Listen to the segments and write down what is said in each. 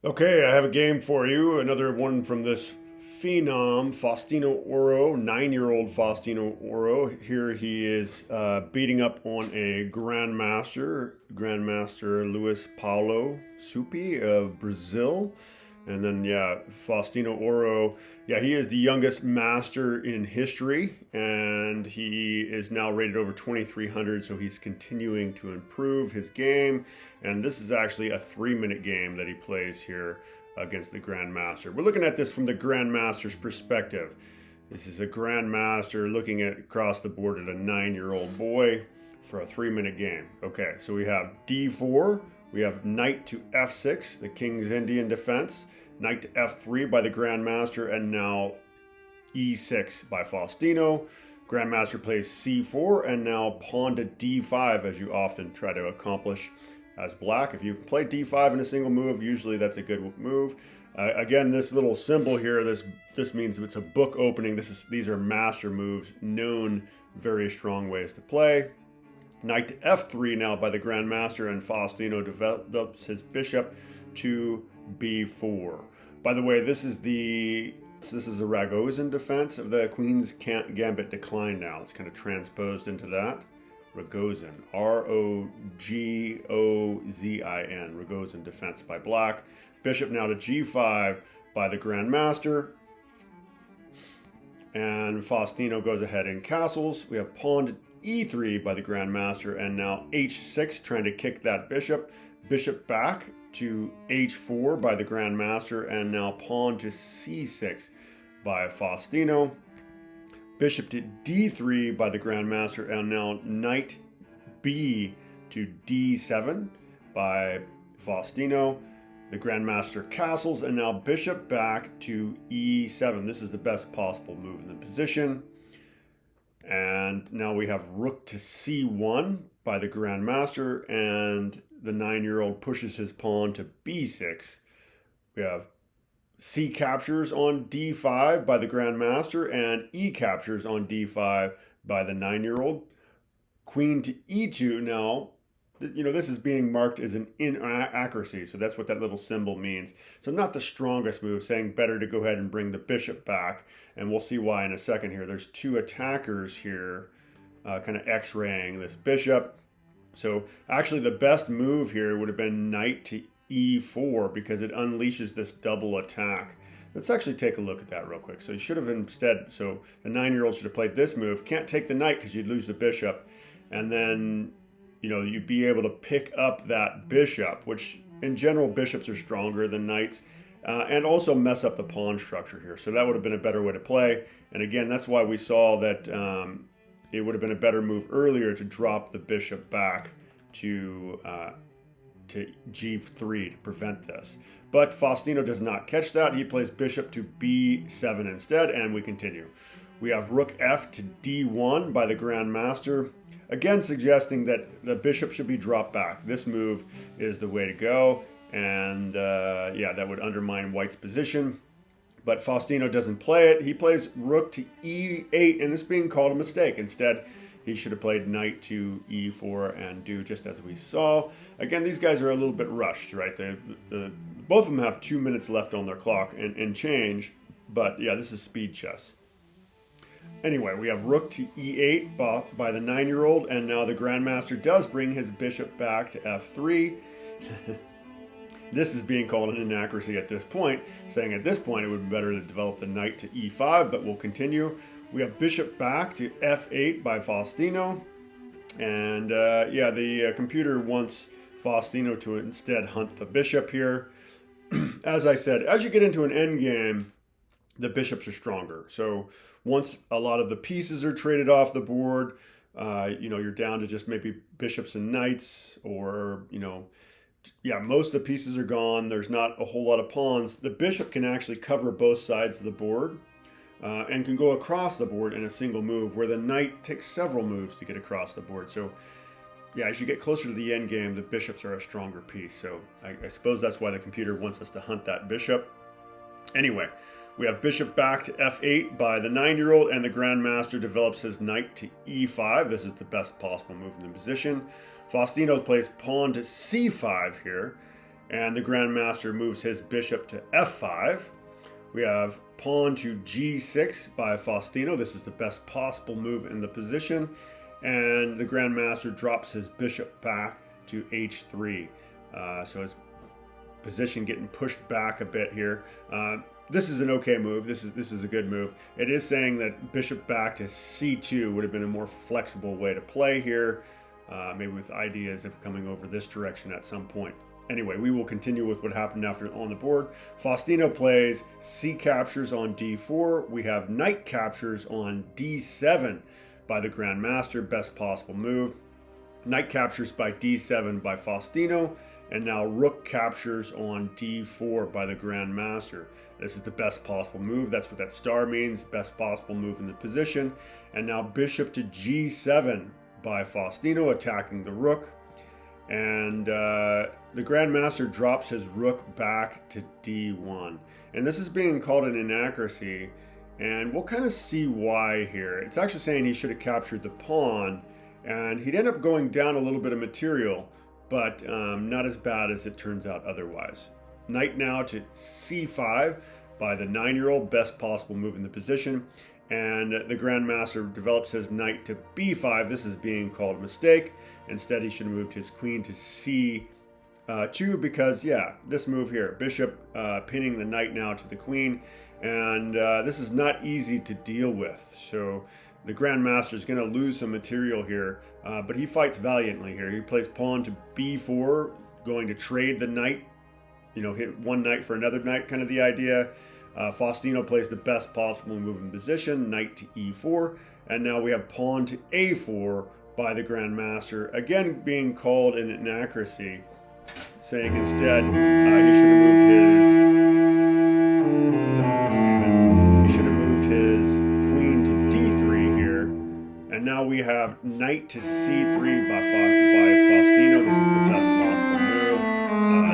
Okay, I have a game for you. Another one from this phenom, Faustino Oro, 9-year-old Faustino Oro. Here he is beating up on a Grandmaster Luis Paulo Supi of Brazil. And then, yeah, Faustino Oro, yeah, he is the youngest master in history, and he is now rated over 2,300, so he's continuing to improve his game. And this is actually a 3-minute game that he plays here against the Grandmaster. We're looking at this from the Grandmaster's perspective. This is a Grandmaster looking at across the board at a 9-year-old boy for a 3-minute game. Okay, so we have D4, we have knight to F6, the King's Indian defense, knight to F3 by the Grandmaster, and now E6 by Faustino. Grandmaster plays C4, and now pawn to D5, as you often try to accomplish as black. If you play D5 in a single move, usually that's a good move. Again, this little symbol here, this means it's a book opening. These are master moves, known very strong ways to play. Knight to F3 now by the Grandmaster, and Faustino develops his bishop to B4. By the way, this is the Ragozin defense of the Queen's Gambit decline now. It's kind of transposed into that. Ragozin, Rogozin, Ragozin defense by black. Bishop now to G5 by the Grandmaster. And Faustino goes ahead and castles. We have pawn to E3 by the Grandmaster, and now H6 trying to kick that bishop. Bishop back to H4 by the Grandmaster, and now pawn to C6 by Faustino. Bishop to D3 by the Grandmaster, and now knight B to D7 by Faustino. The Grandmaster castles, and now bishop back to E7. This is the best possible move in the position. And now we have rook to C1 by the Grandmaster, and the 9-year-old pushes his pawn to B6. We have C captures on D5 by the Grandmaster, and E captures on D5 by the 9-year-old. Queen to E2 now. This is being marked as an inaccuracy, so that's what that little symbol means. So not the strongest move, saying better to go ahead and bring the bishop back, and we'll see why in a second here. There's two attackers here, kind of x-raying this bishop. So actually the best move here would have been knight to E4, because it unleashes this double attack. Let's actually take a look at that real quick. So you should have instead, so the 9-year-old should have played this move. Can't take the knight because you'd lose the bishop, and then you'd be able to pick up that bishop, which in general bishops are stronger than knights, and also mess up the pawn structure here. So that would have been a better way to play. And again, that's why we saw that it would have been a better move earlier to drop the bishop back to G3 to prevent this. But Faustino does not catch that. He plays bishop to B7 instead, and we continue. We have rook F to D1 by the Grandmaster. Again, suggesting that the bishop should be dropped back. This move is the way to go, and yeah, that would undermine White's position. But Faustino doesn't play it. He plays rook to E8, and it's being called a mistake. Instead, he should have played knight to E4 and do just as we saw. Again, these guys are a little bit rushed, right? Both of them have 2 minutes left on their clock and change, but yeah, this is speed chess. Anyway, we have rook to E8 by the 9-year-old, and now the Grandmaster does bring his bishop back to F3. This is being called an inaccuracy at this point, saying at this point it would be better to develop the knight to E5, but we'll continue. We have bishop back to F8 by Faustino, and yeah, the computer wants Faustino to instead hunt the bishop here. As I said, as you get into an endgame, the bishops are stronger. So once a lot of the pieces are traded off the board, you're down to just maybe bishops and knights, or, yeah, most of the pieces are gone. There's not a whole lot of pawns. The bishop can actually cover both sides of the board and can go across the board in a single move, where the knight takes several moves to get across the board. So yeah, as you get closer to the end game, the bishops are a stronger piece. So I suppose that's why the computer wants us to hunt that bishop. Anyway, we have bishop back to F8 by the 9-year-old, and the Grandmaster develops his knight to E5. This is the best possible move in the position. Faustino plays pawn to C5 here, And the Grandmaster moves his bishop to f5. We have pawn to g6 by Faustino. This is the best possible move in the position. And the Grandmaster drops his bishop back to h3. So his position getting pushed back a bit here. This is an okay move. This is a good move. It is saying that bishop back to c2 would have been a more flexible way to play here, maybe with ideas of coming over this direction at some point. Anyway, we will continue with what happened after on the board. Faustino plays c captures on d4. We have knight captures on d7 by the Grandmaster, best possible move. Knight captures by d7 by Faustino, and now rook captures on d4 by the Grandmaster. This is the best possible move. That's what that star means, best possible move in the position. And now bishop to g7 by Faustino, attacking the rook. And the Grandmaster drops his rook back to d1. And this is being called an inaccuracy, and we'll kind of see why here. It's actually saying he should have captured the pawn, and he'd end up going down a little bit of material, but not as bad as it turns out otherwise. Knight now to c5 by the 9-year-old, best possible move in the position. And the Grandmaster develops his knight to b5. This is being called a mistake. Instead, he should have moved his queen to c2 because, yeah, this move here, bishop pinning the knight now to the queen. And this is not easy to deal with. So the Grandmaster is going to lose some material here, but he fights valiantly here. He plays pawn to b4, going to trade the knight, you know, hit one knight for another knight, kind of the idea. Faustino plays the best possible move in position, knight to e4, and now we have pawn to a4 by the Grandmaster, again being called an inaccuracy, saying instead he should have moved his queen to d3 here, and now we have knight to c3 by Faustino. This is the best possible move.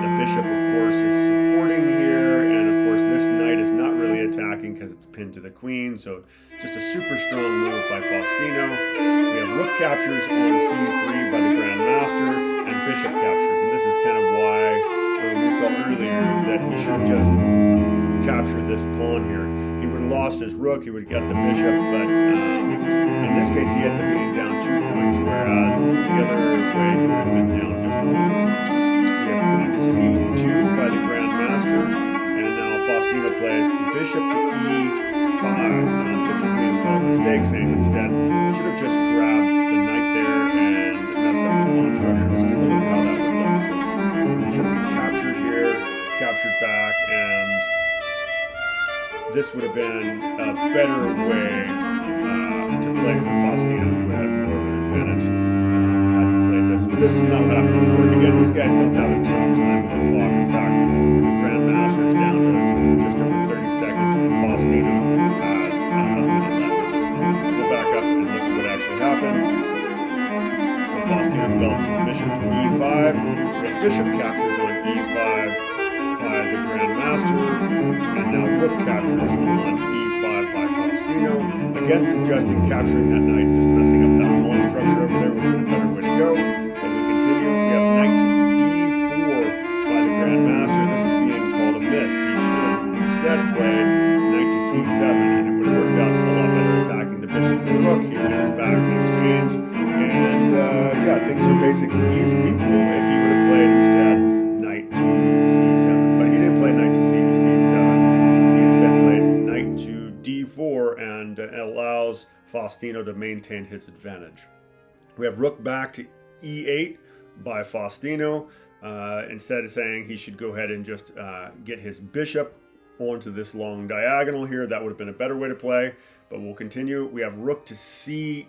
The bishop, of course, is supporting here, and of course this knight is not really attacking because it's pinned to the queen, so just a super strong move by Faustino. We have rook captures on c3 by the Grandmaster, and bishop captures, and this is kind of why we saw earlier that he should have just captured this pawn here. He would have lost his rook, he would have got the bishop, but in this case he ends up being down 2 points, whereas the other way he would have been down just 1. Queen to c2 by the Grandmaster, and now Faustino plays bishop to e5. This is being called a mistake, saying instead should have just grabbed the knight there and messed up the pawn structure. Let's take a look at how that would look. Should have been captured here, captured back, and this would have been a better way to play for Faustino, who had more of an advantage. But this is not what happened on the board. Again, these guys don't have a ton of time on the clock. In fact, the Grandmaster is down to just over 30 seconds, and Faustino has a minute left at this point. We'll go back up and look at what actually happened. So Faustino develops his bishop to e5. The bishop captures on e5 by the Grandmaster, and now rook captures on e5 by Faustino. Again, suggesting capturing that knight, just messing up that pawn structure over there would have been a better way to go. We have knight to d4 by the Grandmaster. This is being called a miss. He should have instead played knight to c7, and it would have worked out a lot better attacking the bishop and the rook. He gets back in exchange, and yeah, things are basically equal if he would have played instead knight to c7. But he didn't play knight to c7. He instead played knight to d4, and allows Faustino to maintain his advantage. We have rook back to e8 by Faustino, instead of saying he should go ahead and just get his bishop onto this long diagonal here. That would have been a better way to play, but we'll continue. We have rook to c1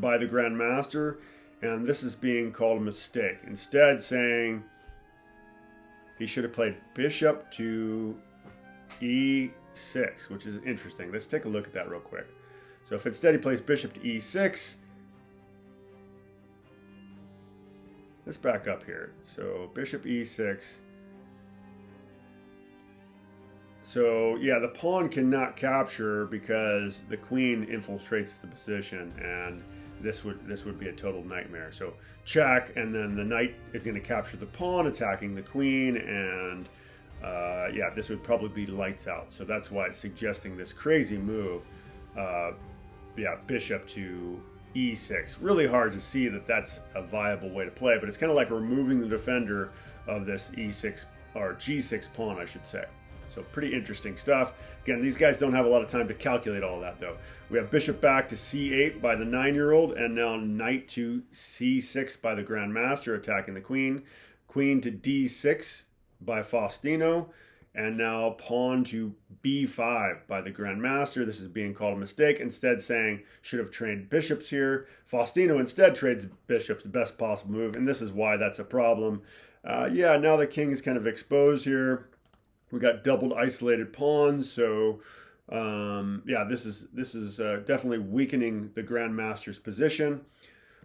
by the Grandmaster, and this is being called a mistake. Instead saying he should have played bishop to e6, which is interesting. Let's take a look at that real quick. So if instead he plays bishop to e6, let's back up here. So bishop e6. So yeah, the pawn cannot capture because the queen infiltrates the position, and this would be a total nightmare. So check, and then the knight is going to capture the pawn, attacking the queen, and yeah, this would probably be lights out. So that's why it's suggesting this crazy move. Yeah, bishop to e6. Really hard to see that that's a viable way to play, but it's kind of like removing the defender of this e6 or g6 pawn, I should say. So pretty interesting stuff. Again, these guys don't have a lot of time to calculate all that, though. We have bishop back to c8 by the 9-year-old, and now knight to c6 by the Grandmaster, attacking the queen. Queen to d6 by Faustino, and now pawn to b5 by the Grandmaster. This is being called a mistake, instead saying should have traded bishops here. Faustino instead trades bishops, the best possible move, and this is why that's a problem. Yeah, now the king is kind of exposed here. We got doubled isolated pawns, so yeah, this is definitely weakening the Grandmaster's position.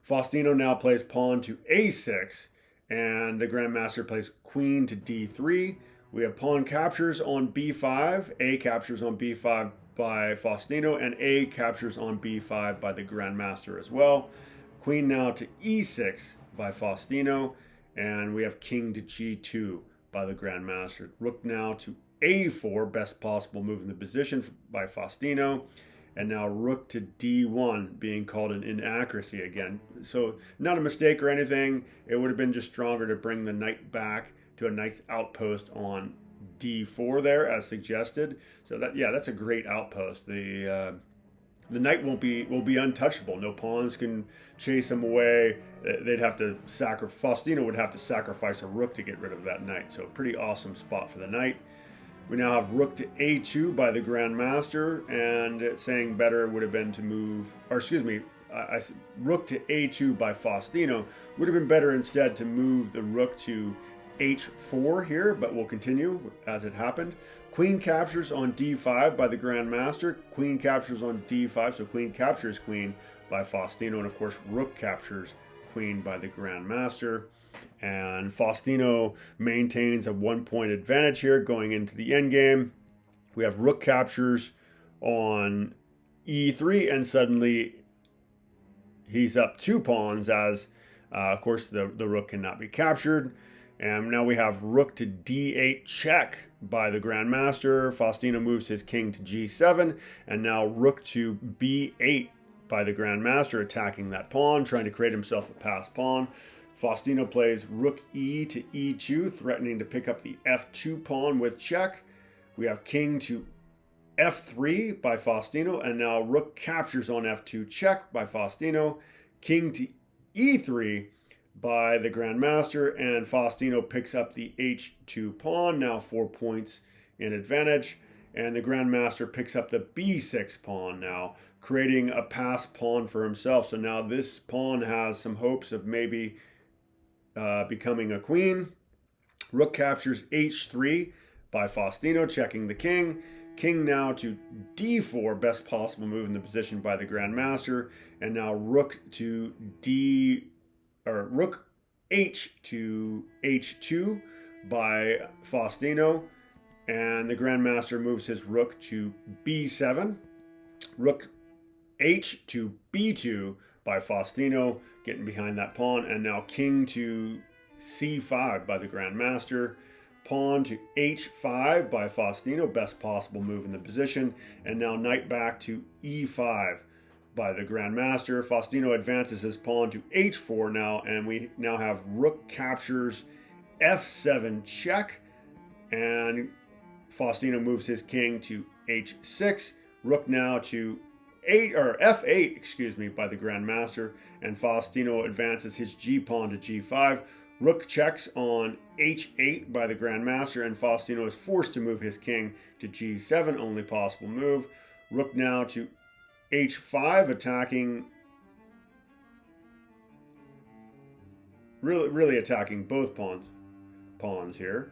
Faustino now plays pawn to a6, and the Grandmaster plays queen to d3. We have pawn captures on b5, a captures on b5 by Faustino, and a captures on b5 by the Grandmaster as well. Queen now to e6 by Faustino, and we have king to g2 by the Grandmaster. Rook now to a4, best possible move in the position by Faustino. And now rook to d1, being called an inaccuracy again. So not a mistake or anything. It would have been just stronger to bring the knight back to a nice outpost on d4 there, as suggested. So that, yeah, that's a great outpost. The knight will be untouchable. No pawns can chase him away. They'd have to Faustino would have to sacrifice a rook to get rid of that knight. So pretty awesome spot for the knight. We now have rook to a2 by the Grandmaster, and it's saying better would have been to move, or excuse me, rook to a2 by Faustino. Would have been better instead to move the rook to h4 here, but we'll continue as it happened. Queen captures on d5 by the Grandmaster. Queen captures on d5, so queen captures queen by Faustino, and of course rook captures queen by the Grandmaster. And Faustino maintains a 1-point advantage here going into the endgame. We have rook captures on e3, and suddenly he's up 2 pawns as, of course, the rook cannot be captured. And now we have rook to d8 check by the Grandmaster. Faustino moves his king to g7, and now rook to b8 by the Grandmaster, attacking that pawn, trying to create himself a passed pawn. Faustino plays rook e to e2, threatening to pick up the f2 pawn with check. We have king to f3 by Faustino, and now rook captures on f2 check by Faustino. King to e3 by the Grandmaster, and Faustino picks up the h2 pawn, now 4 points in advantage. And the Grandmaster picks up the b6 pawn now, creating a passed pawn for himself. So now this pawn has some hopes of maybe becoming a queen. Rook captures h3 by Faustino, checking the king. King now to d4, best possible move in the position by the Grandmaster. And now rook to rook h to h2 by Faustino. And the Grandmaster moves his rook to b7. Rook h to b2 by Faustino, getting behind that pawn. And now king to c5 by the Grandmaster. Pawn to h5 by Faustino, best possible move in the position. And now knight back to e5 by the Grandmaster. Faustino advances his pawn to h4 now, and we now have rook captures f7 check. And Faustino moves his king to h6. Rook now to f8, excuse me, by the Grandmaster, and Faustino advances his g-pawn to g5. Rook checks on h8 by the Grandmaster, and Faustino is forced to move his king to g7, only possible move. Rook now to h5, attacking, really attacking both pawns here.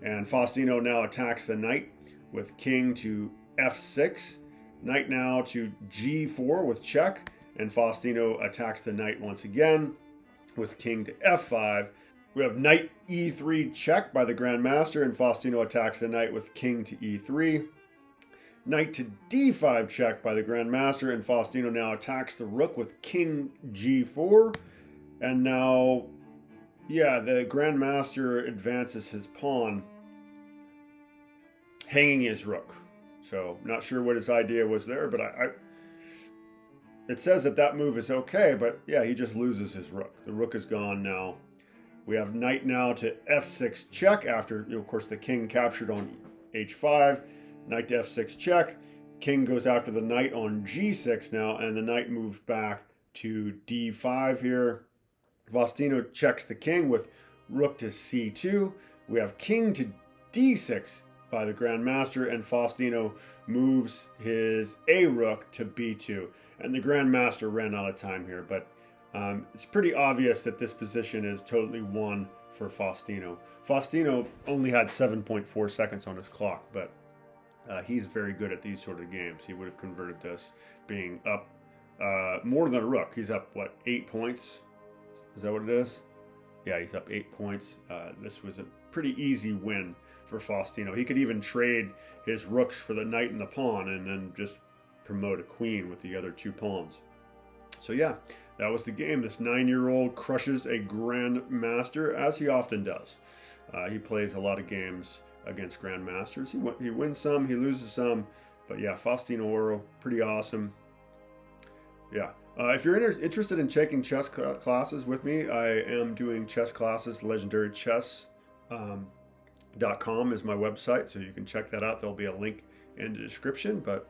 And Faustino now attacks the knight with king to f6. Knight now to g4 with check, and Faustino attacks the knight once again with king to f5. We have knight e3 check by the Grandmaster, and Faustino attacks the knight with king to e3. Knight to d5 check by the Grandmaster, and Faustino now attacks the rook with king g4. And now, yeah, the Grandmaster advances his pawn, hanging his rook. So, not sure what his idea was there, but it says that move is okay, but yeah, he just loses his rook. The rook is gone now. We have knight now to f6 check after, of course, the king captured on h5. Knight to f6 check. King goes after the knight on g6 now, and the knight moves back to d5 here. Faustino checks the king with rook to c2. We have king to d6 by the Grandmaster, and Faustino moves his a rook to b2. And the Grandmaster ran out of time here, but it's pretty obvious that this position is totally won for Faustino. Faustino only had 7.4 seconds on his clock, but he's very good at these sort of games. He would have converted this being up more than a rook. He's up, what, 8 points? Is that what it is? Yeah, he's up 8 points. This was a pretty easy win for Faustino. He could even trade his rooks for the knight and the pawn and then just promote a queen with the other 2 pawns. So yeah, that was the game. This 9-year-old crushes a Grandmaster, as he often does. He plays a lot of games against Grandmasters. He wins some, he loses some, but yeah, Faustino Oro, pretty awesome. Yeah. If you're interested in taking chess classes with me, I am doing chess classes. LegendaryChess.com is my website, so you can check that out. There'll be a link in the description. But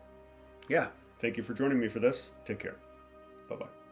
yeah, thank you for joining me for this. Take care. Bye-bye.